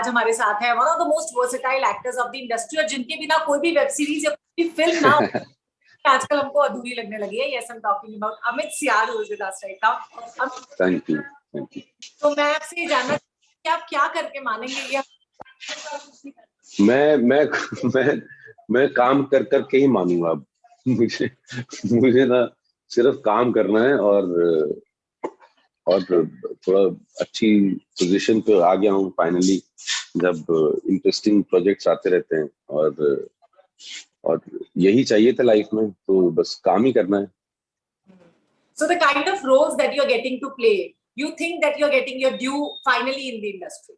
आज हमारे साथ है, one of the most versatile actors of the industry, और जिनके बिना कोई भी वेब सीरीज या कोई भी फिल्म ना हो आजकल हमको अधूरी लगने लगी है। Yes, I am talking about Amit Sial who is with us right now. Thank you. तो मैं आपसे ये जानना कि आप क्या करके मानेंगे या मैं काम कर करके ही मानूंगा अब। मुझे ना सिर्फ काम करना है और थोड़ा अच्छी पोजीशन पे आ गया हूँ फाइनली, जब इंटरेस्टिंग प्रोजेक्ट्स आते रहते हैं और यही चाहिए था लाइफ में, तो बस काम ही करना है। So the kind of roles that you're getting to play, you think that you're getting your due finally in the industry?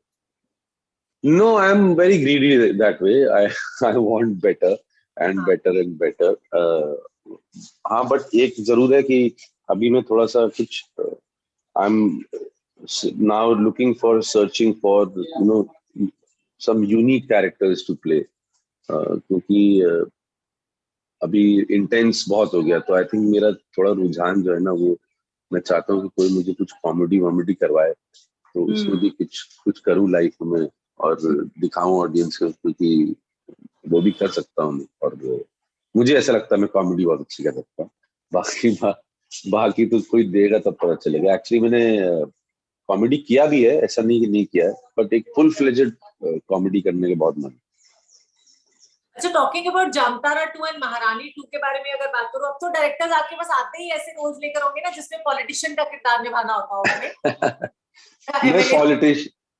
No, I'm very greedy that way. I want better and better and better. हाँ, but एक जरूर है कि अभी मैं थोड़ा सा कुछ I'm now looking for searching for some unique characters to play, क्योंकि अभी इंटेंस बहुत हो गया, तो आई थिंक मेरा थोड़ा रुझान जो है ना, वो मैं चाहता हूँ कि कोई मुझे कुछ कॉमेडी करवाए, तो उसमें भी कुछ करूँ लाइफ में और दिखाऊं ऑडियंस को, क्योंकि वो भी कर सकता हूँ। और मुझे ऐसा लगता है मैं कॉमेडी बहुत अच्छी कर सकता हूँ। बाकी तो कोई देगा तब पता चलेगा। एक्चुअली मैंने कॉमेडी किया भी है, ऐसा नहीं कि नहीं किया है, बट एक फुल फ्लेजेड कॉमेडी करने के बहुत मन। अच्छा, टॉकिंग अबाउट जामतारा 2 एंड महारानी 2 के बारे में अगर बात करूं, अब तो डायरेक्टर्स आपके पास आते ही ऐसे रोल्स लेकर होंगे ना जिसमें पॉलिटिशियन का किरदार निभाना होता होगा। मैं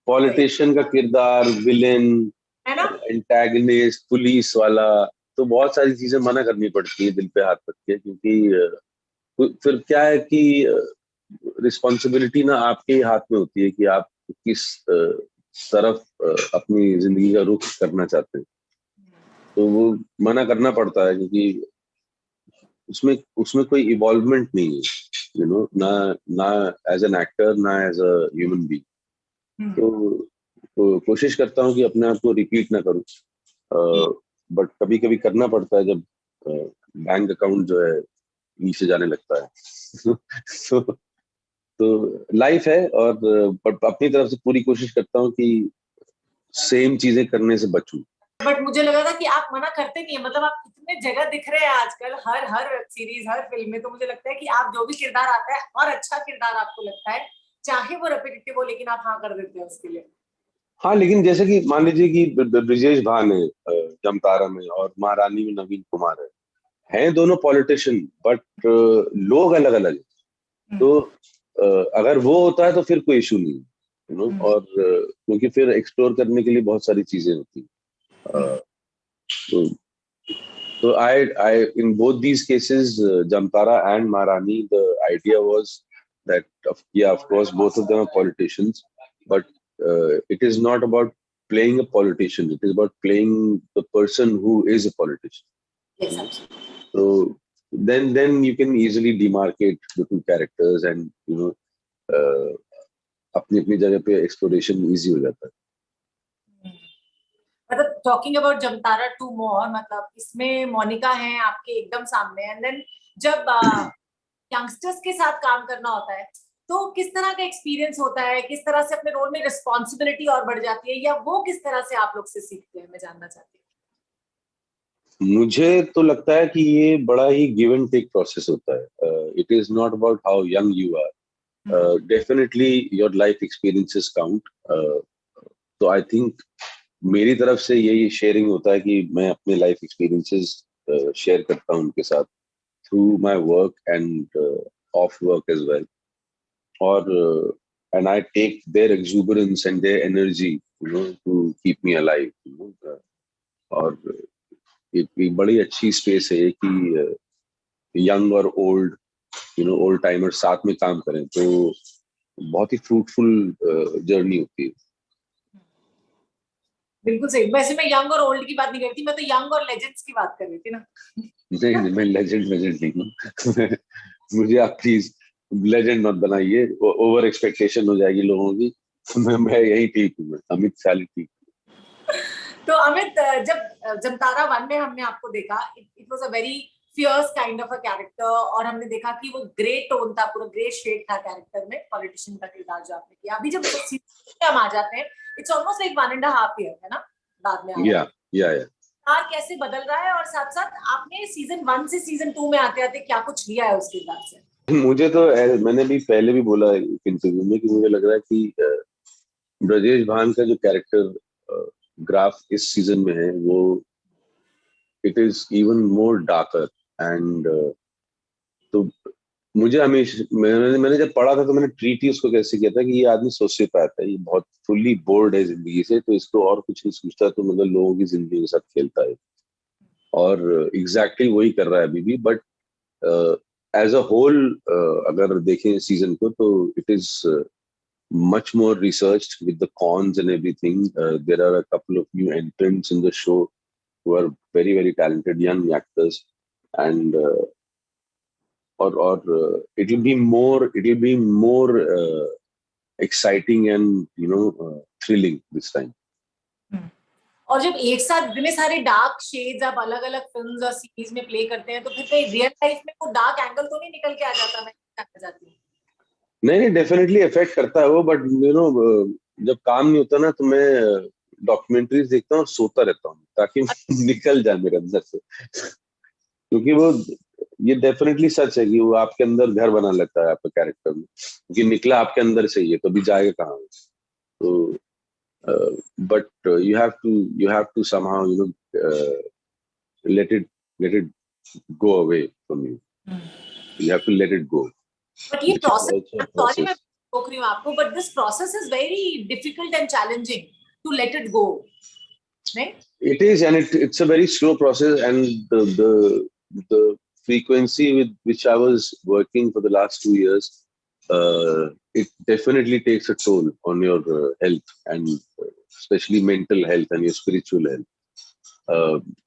पॉलिटिशियन का किरदार, विलेन है ना, एंटागनिस्ट, पुलिस वाला, तो बहुत सारी चीजें मना करनी पड़ती है दिल पे हाथ रख के, क्योंकि फिर क्या है कि रिस्पॉन्सिबिलिटी ना आपके ही हाथ में होती है कि आप किस तरफ अपनी जिंदगी का रुख करना चाहते हैं, तो वो मना करना पड़ता है, क्योंकि उसमें कोई इवॉल्वमेंट नहीं है, ना एज एन एक्टर, ना एज अ ह्यूमन बीइंग। तो कोशिश करता हूँ कि अपने आप को रिपीट ना करूँ, बट कभी कभी करना पड़ता है जब बैंक अकाउंट जो है नीचे जाने लगता है। तो लाइफ है, और अपनी तरफ से पूरी कोशिश करता हूँ कि सेम चीजें करने से बचूं। बट मुझे लगा था कि आप मना करते नहीं है, मतलब आप इतने जगह दिख रहे हैं आजकल हर वेब सीरीज, हर फिल्म में, तो मुझे लगता है कि आप जो भी किरदार आता है और अच्छा किरदार आपको लगता है, चाहे वो रेपिटेटिव हो, लेकिन आप हाँ कर देते हैं उसके लिए। हाँ, लेकिन जैसे कि मान लीजिए कि ब्रिजेश भान है जमतारा में, और महारानी में नवीन कुमार हैं दोनों पॉलिटिशियन, बट लोग अलग अलग है। तो अगर वो होता है तो फिर कोई इशू नहीं, और क्योंकि फिर एक्सप्लोर करने के लिए बहुत सारी चीजें होती हैं। So I in both these cases, Jamtara and Maharani, the idea was that of course both of them are politicians, but it is not about playing a politician, it is about playing the person who is a politician. Yes, absolutely. So then you can easily demarcate the two characters, and अपनी अपनी जगह पे exploration easy हो जाता है। मतलब talking about Jamtara 2 मोर, मतलब इसमें मोनिका है आपके एकदम सामने, एंड देन जब यंगस्टर्स के साथ काम करना होता है तो किस तरह का एक्सपीरियंस होता है, किस तरह से अपने रोल में रिस्पॉन्सिबिलिटी और बढ़ जाती है, या वो किस तरह से आप लोग से सीखते हैं, मैं जानना चाहती हूँ। मुझे तो लगता है कि ये बड़ा ही गिव एंड टेक प्रोसेस होता है। It is not about how young you are, definitely your life experiences count. तो आई थिंक मेरी तरफ से यही शेयरिंग होता है कि मैं अपने लाइफ एक्सपीरियंसेस शेयर करता हूँ उनके साथ, through my work and of work as well, और and I take their exuberance and their energy, to keep me alive, और एक बड़ी अच्छी स्पेस है कि यंग और ओल्ड, ओल्ड टाइमर साथ में काम करें, तो बहुत ही फ्रूटफुल जर्नी होती है। बिल्कुल सही। वैसे मैं यंग और ओल्ड की बात नहीं कर रही थी, मैं तो यंग और लेजेंड्स की बात कर रही थी ना। नहीं, मैं लेजेंड नहीं हूँ। मुझे आप प्लीज लेजेंड मत बनाइए, ओवर एक्सपेक्टेशन हो जाएगी लोगों की। मैं यही ठीक हूँ, अमित साली ठीक। तो अमित, जब जमतारा 1 में हमने आपको देखा, it was a very fierce kind of a character, और हमने देखा कि वो ग्रे टोन था, पूरा ग्रे शेड था कैरेक्टर में, पॉलिटिशियन का किरदार जो आपने किया। अभी जब सीरीज में हम आ जाते हैं इट्स ऑलमोस्ट लाइक 1.5 ईयर है ना बाद में आया। या कैसे बदल रहा है, और साथ साथ आपने सीजन 1 से सीजन 2 में आते आते क्या कुछ लिया है उसके हिसाब से? मुझे तो मैंने भी पहले भी बोला इंटरव्यू में कि मुझे लग रहा है कि ब्रजेश भान का जो कैरेक्टर ग्राफ इस सीजन में है वो it is even more darker and तो मुझे हमेशा मैंने जब पढ़ा था तो मैंने ट्रीट ही उसको कैसे किया था कि ये आदमी सोशियोपैथ है, ये बहुत फुल्ली बोर्ड है जिंदगी से, तो इसको और कुछ नहीं सोचता, तो मतलब लोगों की जिंदगी के साथ खेलता है और एग्जैक्टली वही कर रहा है अभी भी। बट एज अ होल अगर देखें सीजन को तो it is much more researched with the cons and everything. There are a couple of new entrants in the show who are very talented young actors, and it will be more exciting and thrilling this time. और जब एक साथ इतने सारे dark shades आप अलग अलग films और सीरीज में प्ले करते हैं तो फिर कहीं रियल लाइफ में वो डार्क एंगल तो नहीं निकल के आ जाता? मैं जानना चाहती हूँ। नहीं डेफिनेटली इफेक्ट करता है वो, बट जब काम नहीं होता ना तो मैं डॉक्यूमेंट्रीज देखता हूँ और सोता रहता हूँ ताकि निकल जाए मेरे अंदर से क्योंकि वो ये डेफिनेटली सच है कि वो आपके अंदर घर बना लेता है आपके कैरेक्टर में, क्योंकि निकला आपके अंदर से ये तो भी जाएगा कहाँ। तो but you have to somehow let it go away from you. You have to let it go. But ये process, sorry मैं रोक रही हूँ आपको, but this process is very difficult and challenging to let it go, right? It is, and it's a very slow process, and the frequency with which I was working for the last 2 years, it definitely takes a toll on your health and especially mental health and your spiritual health.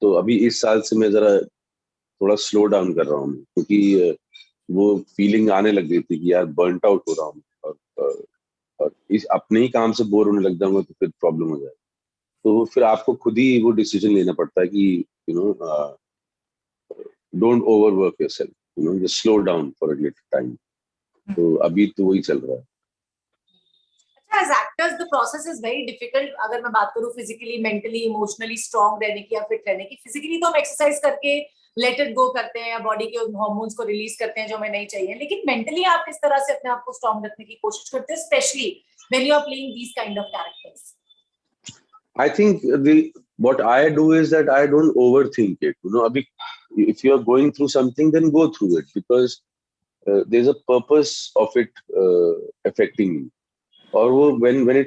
तो अभी इस साल से मैं जरा थोड़ा slow down कर रहा हूँ क्योंकि वो फीलिंग आने लग गई थी कि यार बर्नट आउट हो रहा हूँ और इस अपने ही काम से बोर होने लग जाऊंगा तो फिर प्रॉब्लम हो जाए। तो फिर आपको खुद ही वो डिसीजन लेना पड़ता है कि don't overwork yourself, just slow down for a little time. तो अभी तो वही चल रहा है। As actors the process is very difficult। अगर मैं बात करूँ फिजिकली मेंटली इमोशनली स्ट्रांग रहने की या फिट रहने की, फिजिकली तो हम एक्सरसाइज करके लेट इट गो करते हैं या बॉडी के हार्मोन्स को रिलीज करते हैं जो हमें नहीं चाहिए, लेकिन मेंटली आप किस तरह से अपने आप को स्ट्रांग रखने की कोशिश करते हैं, specially when you are playing these kind of characters? I think what I do is that I don't overthink it. Abhi, if you are going through something, then go through it because there's a purpose of it affecting me. Or when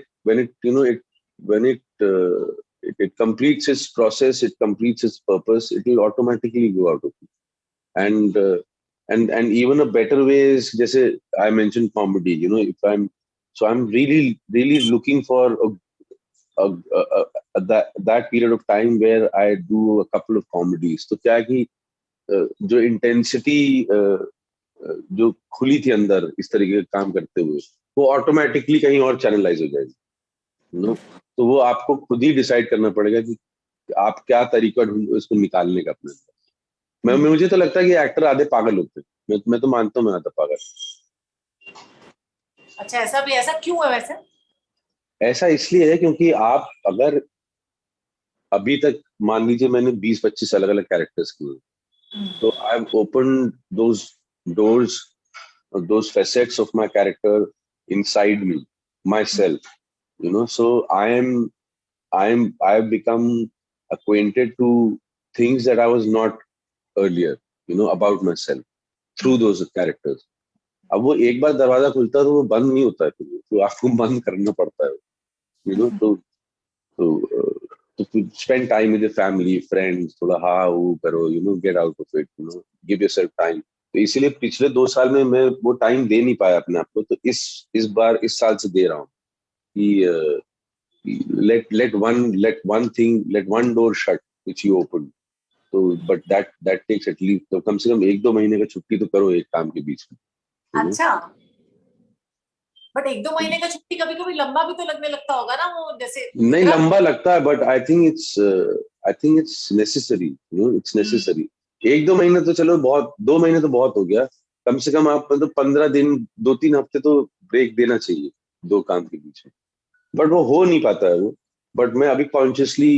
it completes its process, it completes its purpose, it will automatically go out of it. And even a better way is, just I mentioned comedy. If I'm really looking for that period of time where I do a couple of comedies. तो क्या है कि जो intensity जो खुली थी अंदर इस तरीके का काम करते हुए वो ऑटोमेटिकली कहीं और चैनलाइज हो जाएगी। तो वो आपको खुद ही डिसाइड करना पड़ेगा कि आप क्या तरीका ढूंढो इसको निकालने का अपने अंदर। मुझे तो लगता है कि एक्टर आधे पागल होते हैं। मैं तो मानता हूँ मैं आधा पागल। अच्छा, ऐसा क्यों है वैसे? ऐसा इसलिए है क्योंकि आप अगर अभी तक मान लीजिए मैंने 20-25 अलग अलग कैरेक्टर्स किए, तो I have opened those doors, those facets of my character inside me, myself, so I've become acquainted to things that I was not earlier, about myself through those characters. अब वो एक बार दरवाजा खुलता है तो वो बंद नहीं होता है, तो आपको बंद करना पड़ता है, तो spend time with your family, friends, थोड़ा हाँ वो करो, get out of it, give yourself time. तो इसीलिए पिछले 2 साल में मैं वो टाइम दे नहीं पाया अपने आप को, तो इस बार इस साल से दे रहा हूँ कि let one door shut which you open. तो but that takes at least, तो कम से कम 1-2 महीने का छुट्टी तो करो एक काम के बीच में। अच्छा, बट 1-2 महीने का छुट्टी कभी कभी लंबा भी तो लगने लगता होगा ना, वो जैसे नहीं लंबा लगता है, but I think it's necessary, it's necessary. 1-2 महीने तो चलो बहुत, 2 महीने तो बहुत हो गया, कम से कम आप 15 दिन 2-3 हफ्ते तो ब्रेक देना चाहिए 2 काम के बीच में। बट वो हो नहीं पाता है वो। बट मैं अभी कॉन्शियसली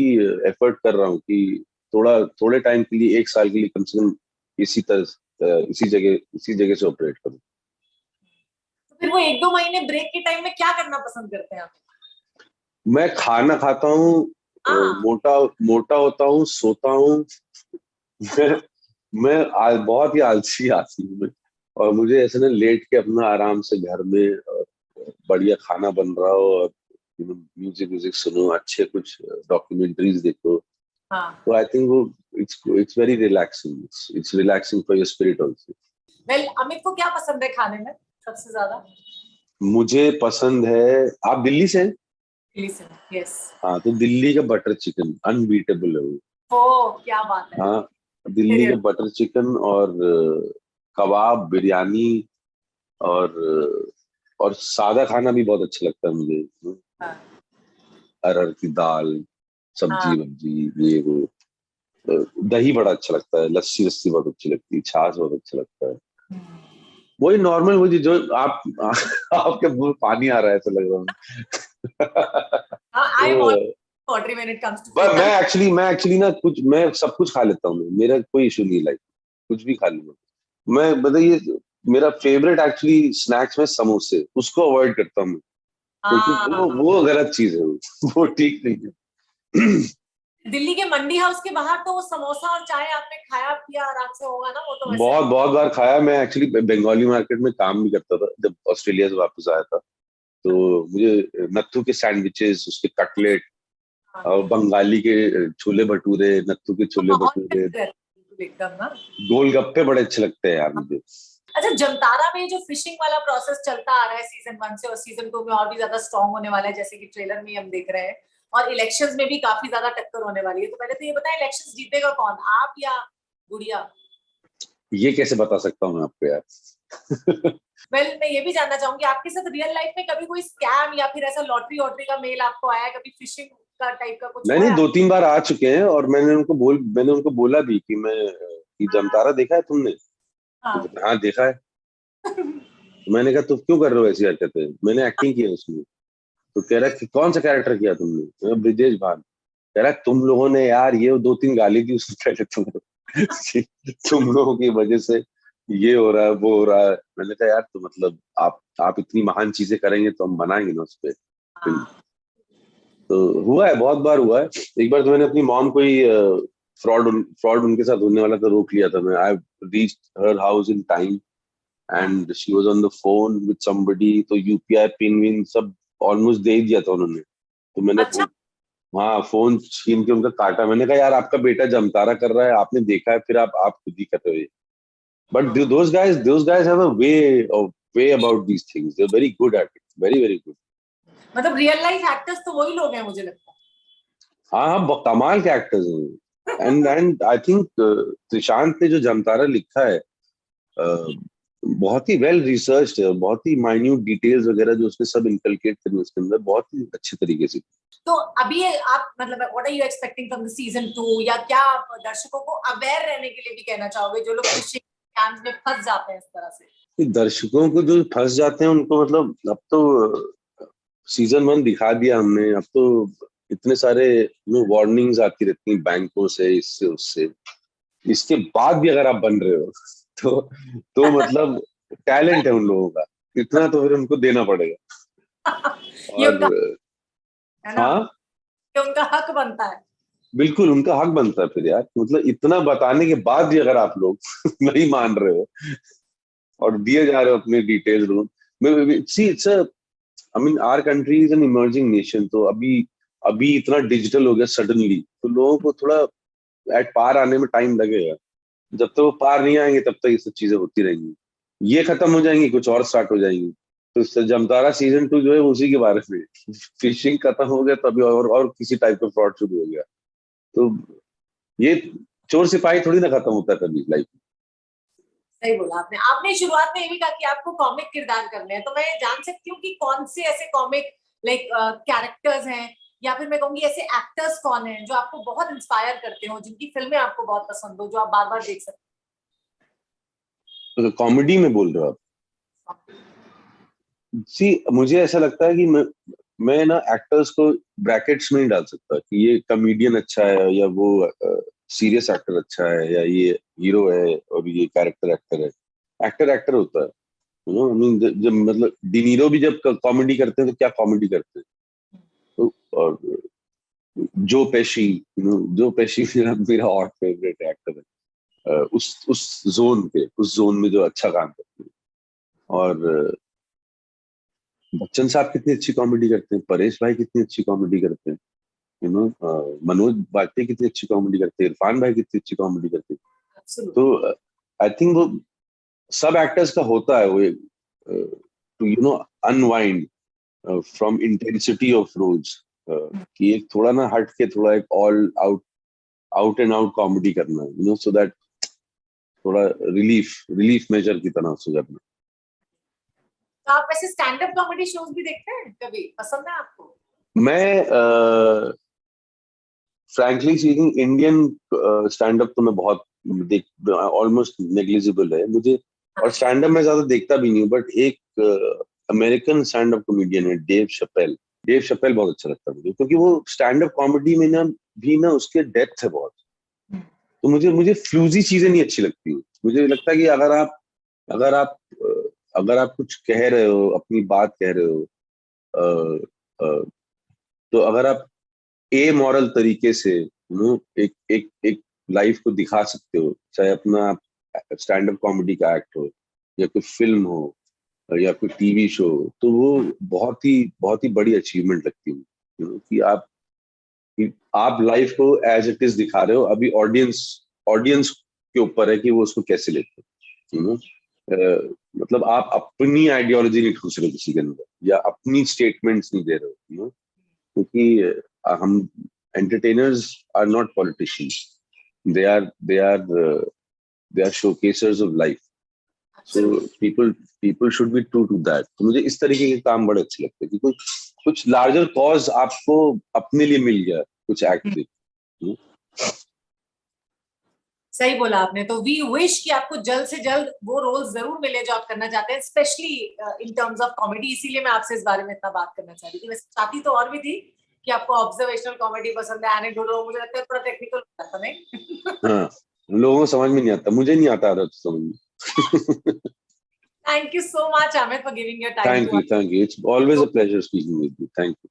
एफर्ट कर रहा हूँ कि थोड़ा थोड़े टाइम के लिए, 1 साल के लिए कम से कम इसी तरह इसी जगह से ऑपरेट करूँ। तो फिर वो 1-2 महीने ब्रेक के टाइम में क्या करना पसंद करते हैं आप? मैं खाना खाता हूँ, हाँ। मोटा मोटा होता हूँ, सोता हूँ। मैं बहुत ही आलसी आदमी हूँ मैं। और मुझे ऐसे ना लेट के अपना आराम से घर में बढ़िया खाना बन रहा हो, और म्यूजिक म्यूजिक सुनो, अच्छे कुछ डॉक्यूमेंट्रीज देखो। हाँ। तो आई थिंक वो it's very relaxing, it's relaxing for your spirit also. Well, Amit को क्या पसंद है खाने में सबसे ज्यादा? मुझे पसंद है, आप दिल्ली से हैं? Listen, yes. हाँ, तो दिल्ली का बटर चिकन अनबीटेबल है वो। ओ, क्या बात है। हाँ, दिल्ली का बटर चिकन और कबाब, बिरयानी, और सादा खाना भी बहुत अच्छा लगता है मुझे। हाँ। अरहर की दाल, हाँ। सब्जी वब्जी, ये वो। दही बड़ा अच्छा लगता है, लस्सी वस्सी बहुत अच्छी लगती है, छाछ बहुत अच्छा लगता है। वही नॉर्मल, वो जो आप आपके मुंह में पानी आ रहा है ऐसा लग रहा है। I am all to pottery when it comes to पर फूड। मैं एक्चुअली ना कुछ, मैं सब कुछ खा लेता हूँ, मेरा कोई इशू नहीं, लाइक कुछ भी खा लूंगा मैं। बताइए, मेरा फेवरेट एक्चुअली स्नैक्स में समोसे, उसको अवॉइड करता हूँ मैं, क्योंकि हाँ। वो गलत चीज है, वो ठीक नहीं है। दिल्ली के मंडी हाउस के बाहर तो वो समोसा और चाय आपने खाया पिया आराम से होगा ना, वो तो वैसे। बहुत बहुत बार खाया। मैं एक्चुअली बंगाली मार्केट में काम भी करता था जब ऑस्ट्रेलिया से वापस आया था। तो मुझे नत्थू के सैंडविचेस, उसके कटलेट, हाँ, और बंगाली के छोले भटूरे, नत्थू के तो छोले माहौल में भटूरे, रहता है बिल्कुल एकदम ना। गोलगप्पे बड़े अच्छे लगते हैं यार मुझे। अच्छा, जमतारा में जो फिशिंग वाला प्रोसेस चलता आ रहा है सीजन 1 से, और सीजन 2 में और भी ज्यादा स्ट्रॉन्ग होने वाला है, जैसे कि ट्रेलर में हम देख रहे हैं, और इलेक्शंस में भी काफी ज्यादा टक्कर होने वाली है, तो पहले तो ये बताएं, इलेक्शंस जीतेगा कौन, आप या गुड़िया? ये कैसे बता सकता हूँ मैं आपको यार। वेल, मैं ये भी जानना चाहूंगी, आपके साथ रियल लाइफ में कभी कोई स्कैम या फिर ऐसा लॉटरी वॉटरी का मेल आपको आया है? कभी फिशिंग का टाइप का कुछ नहीं हुआ नहीं, है? 2-3 बार आ चुके हैं, और मैंने उनको बोला भी कि कि जमतारा देखा है तुमने? तो हाँ। कहते, हाँ देखा है। तो मैंने कहा तो क्यों कर रहे हो ऐसी हरकतें? मैंने एक्टिंग किया उसमें। तो कह रहा है कि कौन सा कैरेक्टर किया तुमने? मैं कहा, ब्रिजेश भान। कह रहा है तुम लोगों ने यार ये 2-3 गाली दी उसको पहले तुम लोगों की वजह से ये हो रहा है, वो हो रहा है। मैंने कहा यार, तो मतलब आप इतनी महान चीजें करेंगे तो हम बनाएंगे ना उस पर फिल्म। हाँ। तो हुआ है, बहुत बार हुआ है। एक बार तो मैंने अपनी मॉम को ही फ्रॉड उनके साथ होने वाला था, रोक लिया था मैं। I reached her house in time, हाँ। And she was on the phone with somebody, तो यूपीआई पिन विन सब ऑलमोस्ट दे ही दिया था उन्होंने। तो मैंने अच्छा। हाँ, फोन छीन के उनका काटा। मैंने कहा यार, आपका बेटा जमतारा कर रहा है, आपने देखा है, फिर आप खुद ही कर रहे हो ये। But those guys have a way about these things, they are very good at it, very very good. मतलब रियल लाइफ एक्टर्स तो वही लोग हैं मुझे लगता हाँ हाँ, कमाल के एक्टर्स हैं। एंड आई थिंक त्रिशांत ने जो जमतारा लिखा है, बहुत ही वेल रिसर्च्ड है, और बहुत ही माइन्यूट डिटेल्स वगैरह जो उसने सब इनकलकेट करी उसके अंदर, बहुत ही अच्छे तरीके से। है। तो अभी आप मतलब what are you expecting from the season 2, या क्या आप दर्शकों को अवेयर रहने के लिए भी कहना चाहोगे, जो लोग फिशिंग स्कैम्स में फंस जाते हैं इस तरह से? कि दर्शकों को जो फंस जाते हैं उनको, मतलब अब तो सीजन 1 दिखा दिया हमने, अब तो इतने सारे वार्निंग्स आती रहती हैं बैंकों से, इससे उससे। इसके बाद भी अगर आप बन रहे हो तो मतलब टैलेंट है उन लोगों का, इतना तो फिर उनको देना पड़ेगा। ये और उनका है ना, हाँ, ये उनका हक बनता है। बिल्कुल उनका हक बनता है फिर यार, मतलब इतना बताने के बाद भी अगर आप लोग नहीं मान रहे हो और दिए जा रहे हो अपने details, see it's a, I mean our country is an emerging nation, तो अभी अभी इतना डिजिटल हो गया सडनली, तो लोगों को थोड़ा एट पार आने में टाइम लगेगा। जब तक वो पार नहीं आएंगे तब तक ये सब चीजें होती रहेंगी। ये खत्म हो जाएंगी, कुछ और स्टार्ट हो जाएंगी। तो इससे जमतारा सीजन 2 जो है उसी के बारे में। फिशिंग खत्म हो गया, तभी और किसी टाइप का फ्रॉड शुरू हो गया। तो ये चोर सिपाही थोड़ी ना खत्म होता है कभी लाइफ सही बोला आपने। आपने शुरुआत में ये भी कहा कि आपको कॉमिक किरदार करने हैं, तो मैं जान सकती हूँ कि कौन से ऐसे कॉमिक लाइक कैरेक्टर्स हैं, या फिर मैं कहूंगी ऐसे एक्टर्स कौन हैं जो आपको बहुत इंस्पायर करते हो, जिनकी फिल्में आपको बहुत पसंद हो, जो आप बार बार देख सकते में। कॉमेडी में बोल रहे हो आप? हो? सी मुझे ऐसा लगता है कि मैं ना एक्टर्स को ब्रैकेट्स में नहीं डाल सकता कि ये कॉमेडियन अच्छा है या वो सीरियस एक्टर अच्छा है या ये हीरो है और ये कैरेक्टर एक्टर है। एक्टर एक्टर होता है, यू नो। आई मीन जब मतलब डिनीरो भी जब कॉमेडी करते हैं तो क्या कॉमेडी करते हैं। तो और जो पेशी, यू नो, जो पेशी मेरा मेरा और फेवरेट एक्टर है उस जोन में जो अच्छा काम करते हैं। और बच्चन साहब कितनी अच्छी कॉमेडी करते हैं, परेश भाई कितनी अच्छी कॉमेडी करते हैं, यू नो। मनोज बाजपेयी कितनी अच्छी कॉमेडी करते हैं, इरफान भाई कितनी अच्छी कॉमेडी करते हैं। Absolutely. तो आई थिंक वो सब एक्टर्स का होता है वो, to you know unwind from intensity of roles, कि एक थोड़ा ना हट के थोड़ा एक all out out and out comedy करना, यू नो, सो दैट थोड़ा रिलीफ मेजर की तरह से करना। तो आप ऐसे स्टैंड अप कॉमेडी शोज भी देखते हैं कभी, पसंद है आपको? मैं frankly speaking Indian stand up तो मैं बहुत देख ऑलमोस्ट नेग्लिजिबल है मुझे, और स्टैंड अप मैं ज्यादा देखता भी नहीं हूँ। बट एक अमेरिकन स्टैंड अप कॉमेडियन है डेव शपेल। डेव शपेल बहुत अच्छा लगता है मुझे, क्योंकि वो स्टैंड अप कॉमेडी में ना भी ना उसके डेप्थ है बहुत। तो मुझे मुझे फ्लूजी चीजें नहीं अच्छी लगती। मुझे लगता है कि अगर आप अगर आप कुछ कह रहे हो, अपनी बात कह रहे हो, अ, अ, तो अगर आप ए मॉरल तरीके से, यू नो, एक लाइफ को दिखा सकते हो, चाहे अपना स्टैंड अप कॉमेडी का एक्ट हो या कोई फिल्म हो या कोई टीवी शो, तो वो बहुत ही बड़ी अचीवमेंट लगती है, यू नो, कि आप लाइफ को एज इट इज दिखा रहे हो। अभी ऑडियंस ऑडियंस के ऊपर है कि वो उसको कैसे लेते हैं, यू नो। मतलब आप अपनी आइडियोलॉजी नहीं ठूस रहे हो किसी के अंदर, या अपनी स्टेटमेंट्स नहीं दे रहे हो, यू नो। क्योंकि हम entertainers are not politicians. They are showcasers of life. So people should be true to that. तो मुझे इस तरीके के काम बड़े अच्छे लगते हैं कि कुछ लार्जर कॉज आपको अपने लिए मिल गया कुछ एक्ट से। सही बोला आपने। तो वी विश कि आपको जल्द से जल्द वो रोल जरूर मिले जो आप करना चाहते हैं, specially in terms of comedy. इसीलिए मैं आपसे इस बारे में इतना बात करना चाह रही थी। वैसे चाहती तो और भी थी कि आपको ऑब्जर्वेशनल कॉमेडी पसंद है, एनेक्डोटल, मुझे लगता है थोड़ा टेक्निकल होता था, नहीं? हाँ, लोगों को समझ में नहीं आता, मुझे नहीं आता था समझ में। Thank you so much, Amit, for giving your time to us. Thank you. It's always a pleasure speaking with you. Thank you.